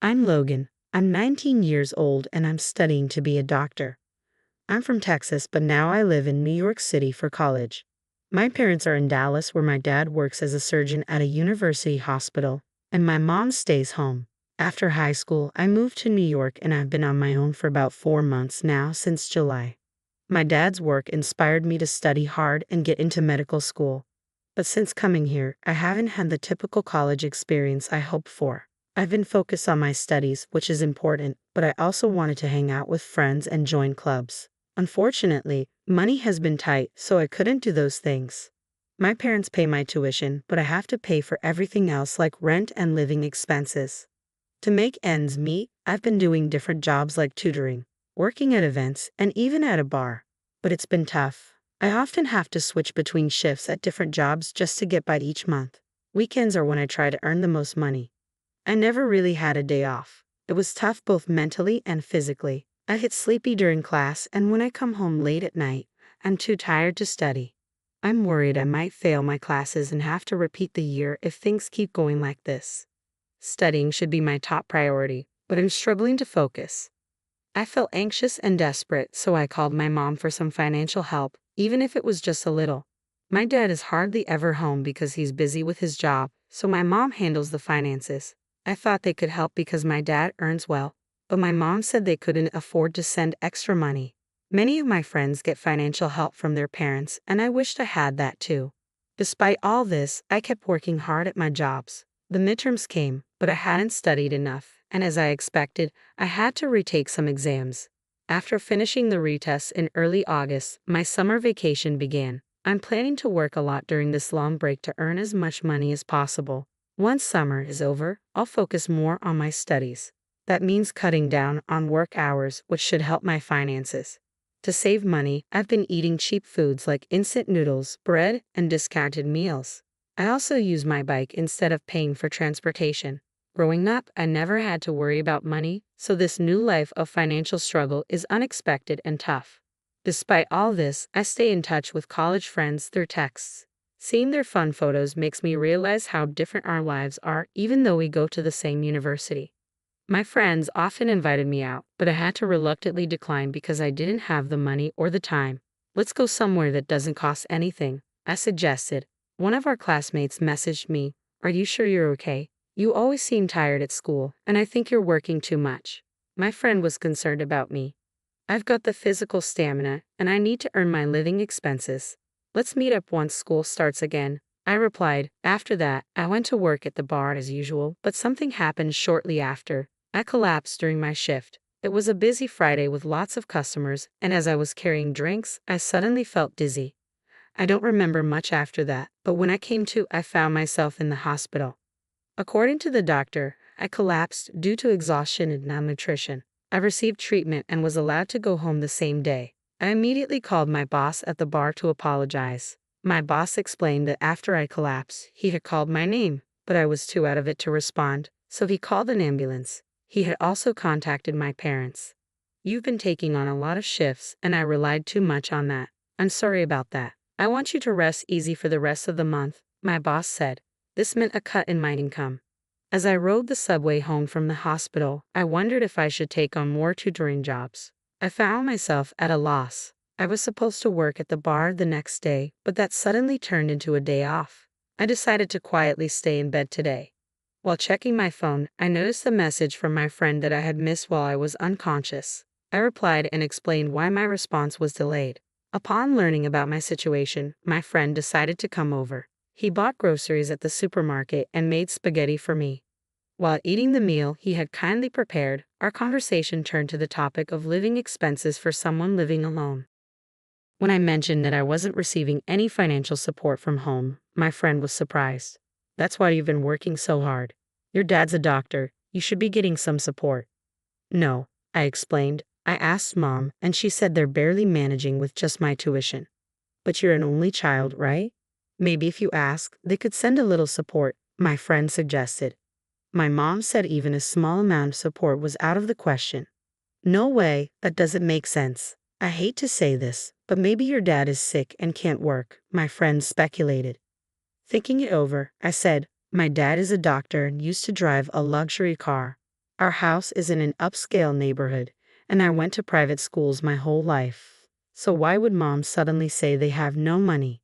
I'm Logan. I'm 19 years old and I'm studying to be a doctor. I'm from Texas, but now I live in New York City for college. My parents are in Dallas, where my dad works as a surgeon at a university hospital, and my mom stays home. After high school, I moved to New York and I've been on my own for about 4 months now, since July. My dad's work inspired me to study hard and get into medical school. But since coming here, I haven't had the typical college experience I hoped for. I've been focused on my studies, which is important, but I also wanted to hang out with friends and join clubs. Unfortunately, money has been tight, so I couldn't do those things. My parents pay my tuition, but I have to pay for everything else like rent and living expenses. To make ends meet, I've been doing different jobs like tutoring, working at events, and even at a bar. But it's been tough. I often have to switch between shifts at different jobs just to get by each month. Weekends are when I try to earn the most money. I never really had a day off. It was tough both mentally and physically. I get sleepy during class, and when I come home late at night, I'm too tired to study. I'm worried I might fail my classes and have to repeat the year if things keep going like this. Studying should be my top priority, but I'm struggling to focus. I felt anxious and desperate, so I called my mom for some financial help, even if it was just a little. My dad is hardly ever home because he's busy with his job, so my mom handles the finances. I thought they could help because my dad earns well, but my mom said they couldn't afford to send extra money. Many of my friends get financial help from their parents, and I wished I had that too. Despite all this, I kept working hard at my jobs. The midterms came, but I hadn't studied enough, and as I expected, I had to retake some exams. After finishing the retests in early August, my summer vacation began. I'm planning to work a lot during this long break to earn as much money as possible. Once summer is over, I'll focus more on my studies. That means cutting down on work hours, which should help my finances. To save money, I've been eating cheap foods like instant noodles, bread, and discounted meals. I also use my bike instead of paying for transportation. Growing up, I never had to worry about money, so this new life of financial struggle is unexpected and tough. Despite all this, I stay in touch with college friends through texts. Seeing their fun photos makes me realize how different our lives are, even though we go to the same university. My friends often invited me out, but I had to reluctantly decline because I didn't have the money or the time. Let's go somewhere that doesn't cost anything, I suggested. One of our classmates messaged me, "Are you sure you're okay? You always seem tired at school, and I think you're working too much." My friend was concerned about me. I've got the physical stamina, and I need to earn my living expenses. Let's meet up once school starts again, I replied. After that, I went to work at the bar as usual, but something happened shortly after. I collapsed during my shift. It was a busy Friday with lots of customers, and as I was carrying drinks, I suddenly felt dizzy. I don't remember much after that, but when I came to, I found myself in the hospital. According to the doctor, I collapsed due to exhaustion and malnutrition. I received treatment and was allowed to go home the same day. I immediately called my boss at the bar to apologize. My boss explained that after I collapsed, he had called my name, but I was too out of it to respond, so he called an ambulance. He had also contacted my parents. "You've been taking on a lot of shifts, and I relied too much on that. I'm sorry about that. I want you to rest easy for the rest of the month," my boss said. This meant a cut in my income. As I rode the subway home from the hospital, I wondered if I should take on more tutoring jobs. I found myself at a loss. I was supposed to work at the bar the next day, but that suddenly turned into a day off. I decided to quietly stay in bed today. While checking my phone, I noticed a message from my friend that I had missed while I was unconscious. I replied and explained why my response was delayed. Upon learning about my situation, my friend decided to come over. He bought groceries at the supermarket and made spaghetti for me. While eating the meal he had kindly prepared, our conversation turned to the topic of living expenses for someone living alone. When I mentioned that I wasn't receiving any financial support from home, my friend was surprised. "That's why you've been working so hard. Your dad's a doctor. You should be getting some support." "No," I explained. "I asked Mom, and she said they're barely managing with just my tuition." "But you're an only child, right? Maybe if you ask, they could send a little support," my friend suggested. My mom said even a small amount of support was out of the question. "No way, that doesn't make sense. I hate to say this, but maybe your dad is sick and can't work," my friend speculated. Thinking it over, I said, "My dad is a doctor and used to drive a luxury car. Our house is in an upscale neighborhood, and I went to private schools my whole life. So why would mom suddenly say they have no money?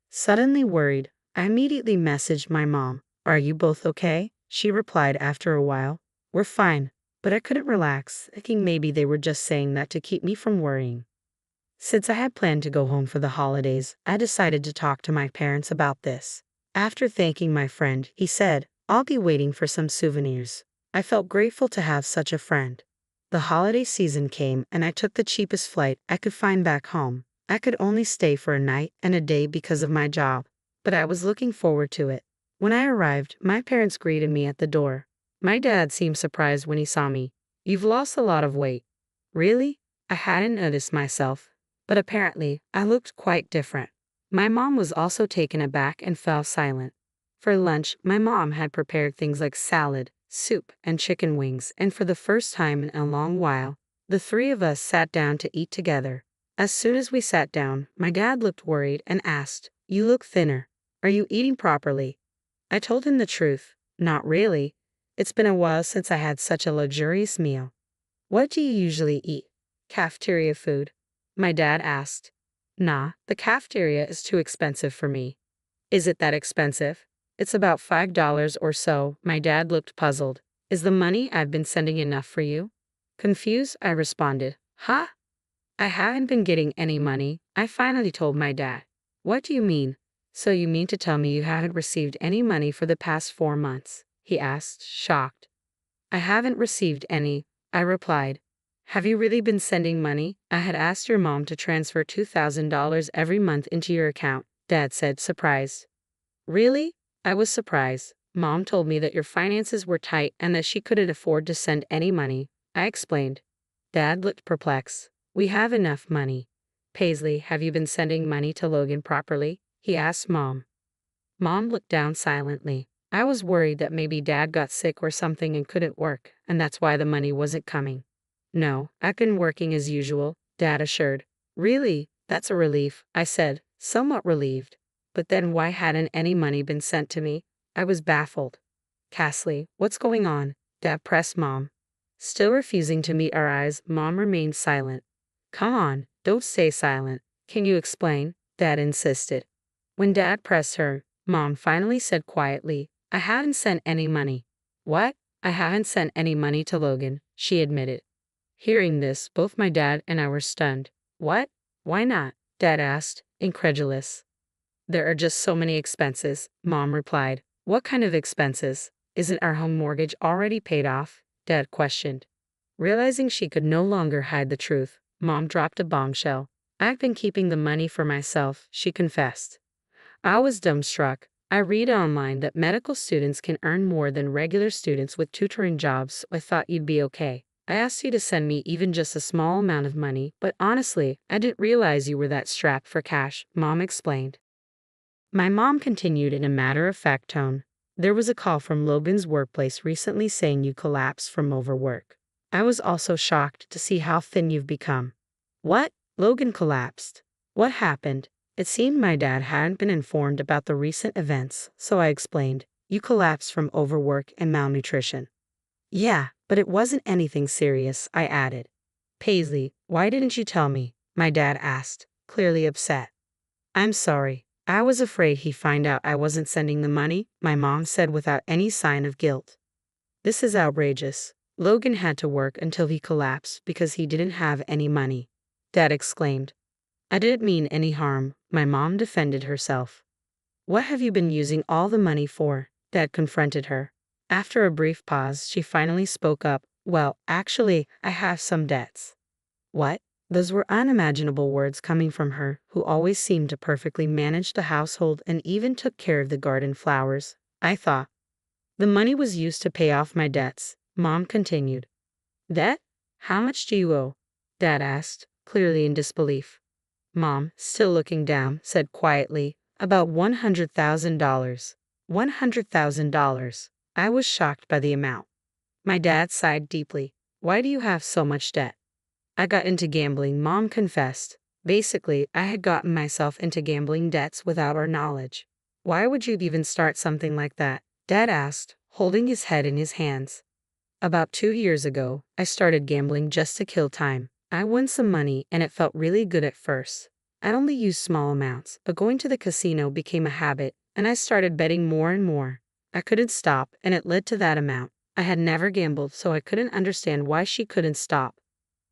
Suddenly worried, I immediately messaged my mom. Are you both okay? She replied after a while. We're fine, but I couldn't relax, thinking maybe they were just saying that to keep me from worrying. Since I had planned to go home for the holidays, I decided to talk to my parents about this. After thanking my friend, he said, I'll be waiting for some souvenirs. I felt grateful to have such a friend. The holiday season came and I took the cheapest flight I could find back home. I could only stay for a night and a day because of my job, but I was looking forward to it. When I arrived, my parents greeted me at the door. My dad seemed surprised when he saw me. You've lost a lot of weight. Really? I hadn't noticed myself, but apparently I looked quite different. My mom was also taken aback and fell silent. For lunch, my mom had prepared things like salad, soup, and chicken wings, and for the first time in a long while, the three of us sat down to eat together. As soon as we sat down, my dad looked worried and asked, You look thinner. Are you eating properly? I told him the truth. Not really. It's been a while since I had such a luxurious meal. What do you usually eat? Cafeteria food? My dad asked. Nah, the cafeteria is too expensive for me. Is it that expensive? It's about $5 or so. My dad looked puzzled. Is the money I've been sending enough for you? Confused, I responded. Huh? I haven't been getting any money. I finally told my dad. What do you mean? So you mean to tell me you haven't received any money for the past 4 months? He asked, shocked. I haven't received any, I replied. Have you really been sending money? I had asked your mom to transfer $2,000 every month into your account, Dad said, surprised. Really? I was surprised. Mom told me that your finances were tight and that she couldn't afford to send any money. I explained. Dad looked perplexed. We have enough money. Paisley, have you been sending money to Logan properly? He asked Mom. Mom looked down silently. I was worried that maybe Dad got sick or something and couldn't work, and that's why the money wasn't coming. No, I've been working as usual, Dad assured. Really? That's a relief, I said, somewhat relieved. But then why hadn't any money been sent to me? I was baffled. Cassie, what's going on? Dad pressed Mom. Still refusing to meet our eyes, Mom remained silent. Come on, don't stay silent. Can you explain? Dad insisted. When Dad pressed her, Mom finally said quietly, I haven't sent any money. What? I haven't sent any money to Logan, she admitted. Hearing this, both my dad and I were stunned. What? Why not? Dad asked, incredulous. There are just so many expenses, Mom replied. What kind of expenses? Isn't our home mortgage already paid off? Dad questioned. Realizing she could no longer hide the truth, Mom dropped a bombshell. I've been keeping the money for myself, she confessed. I was dumbstruck. I read online that medical students can earn more than regular students with tutoring jobs, so I thought you'd be okay. I asked you to send me even just a small amount of money, but honestly, I didn't realize you were that strapped for cash, Mom explained. My mom continued in a matter-of-fact tone. There was a call from Logan's workplace recently saying you collapsed from overwork. I was also shocked to see how thin you've become. What? Logan collapsed. What happened? It seemed my dad hadn't been informed about the recent events, so I explained. You collapsed from overwork and malnutrition. Yeah, but it wasn't anything serious, I added. Paisley, why didn't you tell me? My dad asked, clearly upset. I'm sorry. I was afraid he'd find out I wasn't sending the money, my mom said without any sign of guilt. This is outrageous. Logan had to work until he collapsed because he didn't have any money. Dad exclaimed. I didn't mean any harm, my mom defended herself. What have you been using all the money for? Dad confronted her. After a brief pause, she finally spoke up. Well, actually, I have some debts. What? Those were unimaginable words coming from her, who always seemed to perfectly manage the household and even took care of the garden flowers. I thought. The money was used to pay off my debts, Mom continued. Debt? How much do you owe? Dad asked, clearly in disbelief. Mom, still looking down, said quietly, about $100,000. $100,000. I was shocked by the amount. My dad sighed deeply. Why do you have so much debt? I got into gambling, Mom confessed. Basically, I had gotten myself into gambling debts without our knowledge. Why would you even start something like that? Dad asked, holding his head in his hands. About 2 years ago, I started gambling just to kill time. I won some money and it felt really good at first. I only used small amounts, but going to the casino became a habit, and I started betting more and more. I couldn't stop, and it led to that amount. I had never gambled, so I couldn't understand why she couldn't stop.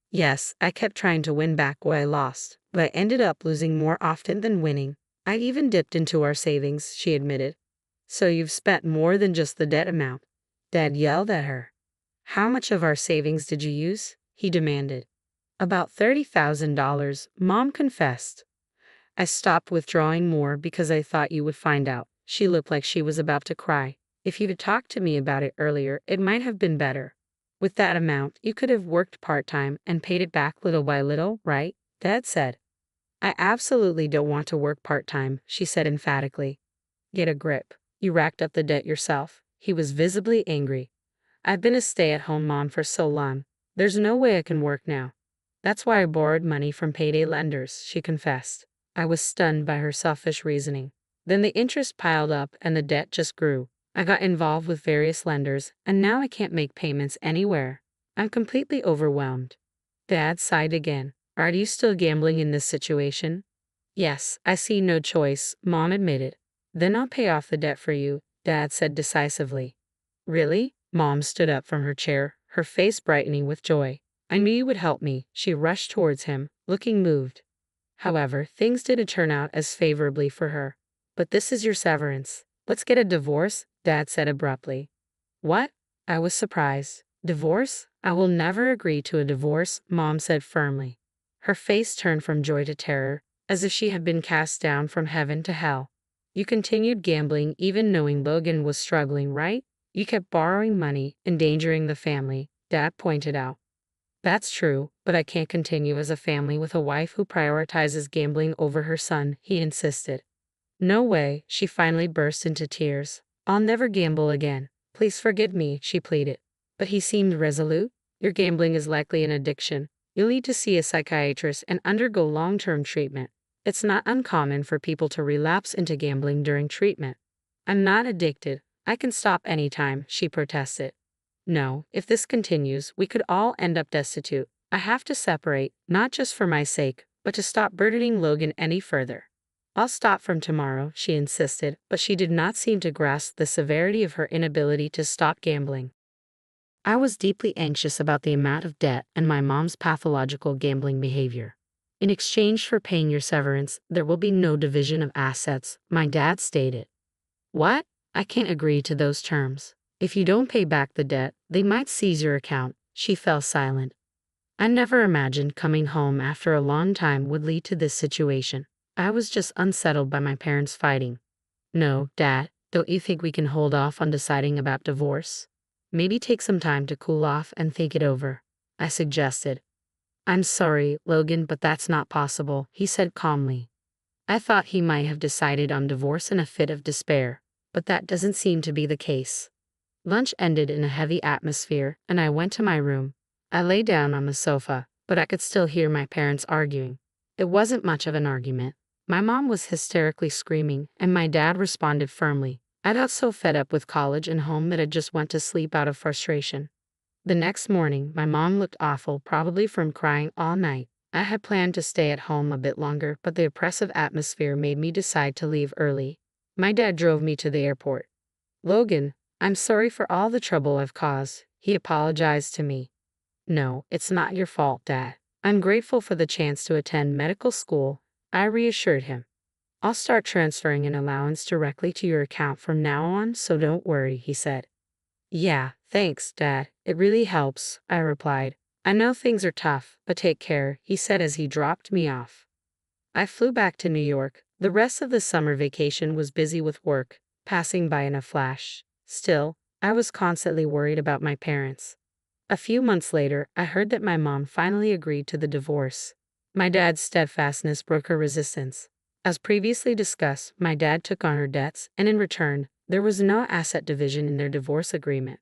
Yes, I kept trying to win back what I lost, but I ended up losing more often than winning. I even dipped into our savings, she admitted. So you've spent more than just the debt amount? Dad yelled at her. How much of our savings did you use? He demanded. About $30,000, Mom confessed. I stopped withdrawing more because I thought you would find out. She looked like she was about to cry. If you'd talked to me about it earlier, it might have been better. With that amount, you could have worked part-time and paid it back little by little, right? Dad said. I absolutely don't want to work part-time, she said emphatically. Get a grip. You racked up the debt yourself. He was visibly angry. I've been a stay-at-home mom for so long. There's no way I can work now. That's why I borrowed money from payday lenders, she confessed. I was stunned by her selfish reasoning. Then the interest piled up and the debt just grew. I got involved with various lenders, and now I can't make payments anywhere. I'm completely overwhelmed. Dad sighed again. Are you still gambling in this situation? Yes, I see no choice, Mom admitted. Then I'll pay off the debt for you, Dad said decisively. Really? Mom stood up from her chair, her face brightening with joy. I knew you would help me. She rushed towards him, looking moved. However, things didn't turn out as favorably for her. But this is your severance. Let's get a divorce, Dad said abruptly. What? I was surprised. Divorce? I will never agree to a divorce, Mom said firmly. Her face turned from joy to terror, as if she had been cast down from heaven to hell. You continued gambling even knowing Logan was struggling, right? You kept borrowing money, endangering the family, Dad pointed out. That's true, but I can't continue as a family with a wife who prioritizes gambling over her son, he insisted. No way, she finally burst into tears. I'll never gamble again. Please forgive me, she pleaded. But he seemed resolute. Your gambling is likely an addiction. You'll need to see a psychiatrist and undergo long-term treatment. It's not uncommon for people to relapse into gambling during treatment. I'm not addicted. I can stop anytime, she protested. No, if this continues, we could all end up destitute. I have to separate, not just for my sake, but to stop burdening Logan any further. I'll stop from tomorrow, she insisted, but she did not seem to grasp the severity of her inability to stop gambling. I was deeply anxious about the amount of debt and my mom's pathological gambling behavior. In exchange for paying your severance, there will be no division of assets, my dad stated. What? I can't agree to those terms. If you don't pay back the debt, they might seize your account. She fell silent. I never imagined coming home after a long time would lead to this situation. I was just unsettled by my parents fighting. No, Dad, don't you think we can hold off on deciding about divorce? Maybe take some time to cool off and think it over, I suggested. I'm sorry, Logan, but that's not possible, he said calmly. I thought he might have decided on divorce in a fit of despair, but that doesn't seem to be the case. Lunch ended in a heavy atmosphere, and I went to my room. I lay down on the sofa, but I could still hear my parents arguing. It wasn't much of an argument. My mom was hysterically screaming, and my dad responded firmly. I got so fed up with college and home that I just went to sleep out of frustration. The next morning, my mom looked awful, probably from crying all night. I had planned to stay at home a bit longer, but the oppressive atmosphere made me decide to leave early. My dad drove me to the airport. Logan, I'm sorry for all the trouble I've caused, he apologized to me. No, it's not your fault, Dad. I'm grateful for the chance to attend medical school, I reassured him. I'll start transferring an allowance directly to your account from now on, so don't worry, he said. Yeah, thanks, Dad. It really helps, I replied. I know things are tough, but take care, he said as he dropped me off. I flew back to New York. The rest of the summer vacation was busy with work, passing by in a flash. Still, I was constantly worried about my parents. A few months later, I heard that my mom finally agreed to the divorce. My dad's steadfastness broke her resistance. As previously discussed, my dad took on her debts, and in return, there was no asset division in their divorce agreement.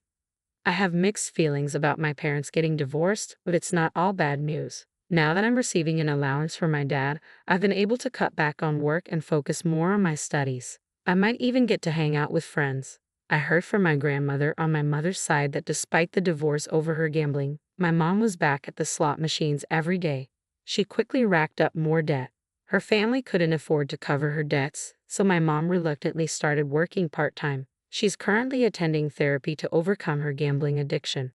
I have mixed feelings about my parents getting divorced, but it's not all bad news. Now that I'm receiving an allowance from my dad, I've been able to cut back on work and focus more on my studies. I might even get to hang out with friends. I heard from my grandmother on my mother's side that despite the divorce over her gambling, my mom was back at the slot machines every day. She quickly racked up more debt. Her family couldn't afford to cover her debts, so my mom reluctantly started working part-time. She's currently attending therapy to overcome her gambling addiction.